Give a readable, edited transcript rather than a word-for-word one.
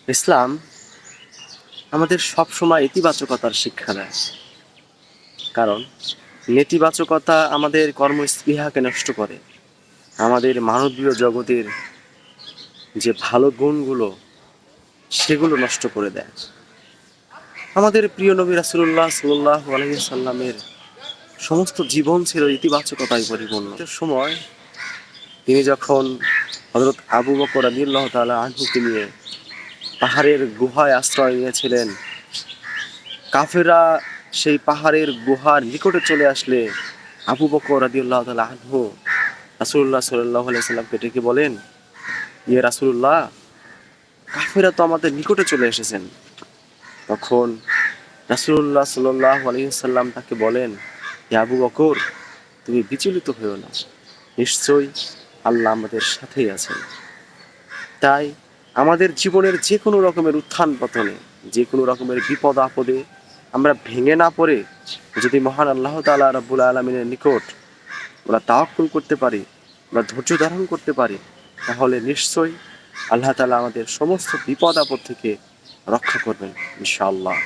ইসলাম আমাদের সবসময় ইতিবাচকতার শিক্ষা দেয়। কারণ নেতিবাচকতা আমাদের কর্মস্পৃহাকে নষ্ট করে, আমাদের মানবীয় জগতের যে ভালো গুণগুলো সেগুলো নষ্ট করে দেয়। আমাদের প্রিয় নবী রাসূলুল্লাহ সাল্লাল্লাহু আলাইহি সাল্লামের সমস্ত জীবন ছিল ইতিবাচকতায় পরিপূর্ণ। সময় তিনি যখন হযরত আবু বকর রাদিয়াল্লাহু তাআলা আনহুকে নিয়ে পাহাড়ের গুহায় আশ্রয় নিয়েছিলেন, কাফেররা সেই পাহাড়ের গুহার নিকটে চলে আসলে আবু বকর রাদিয়াল্লাহু তাআলা আনহু রাসূলুল্লাহ সাল্লাল্লাহু আলাইহি সাল্লামকে ডেকে বলেন, ইয়ে রাসূলুল্লাহ, কাফেররা তো আমাদের নিকটে চলে এসেছেন। তখন রাসূলুল্লাহ সাল্লাল্লাহু আলাইহি সাল্লাম তাকে বলেন, হে আবু বকর, তুমি বিচলিত হয়ো না, নিশ্চয়ই আল্লাহ আমাদের সাথেই আছেন। তাই আমাদের জীবনের যে কোনো রকমের উত্থান পতনে, যে কোনো রকমের বিপদ আপদে আমরা ভেঙে না পড়ে যদি মহান আল্লাহ তাআলা রাব্বুল আলামিনের নিকট আমরা তাওয়াক্কুল করতে পারি, আমরা ধৈর্য ধারণ করতে পারি, তাহলে নিশ্চয়ই আল্লাহ তাআলা আমাদের সমস্ত বিপদ আপদ থেকে রক্ষা করবেন ইনশাআল্লাহ।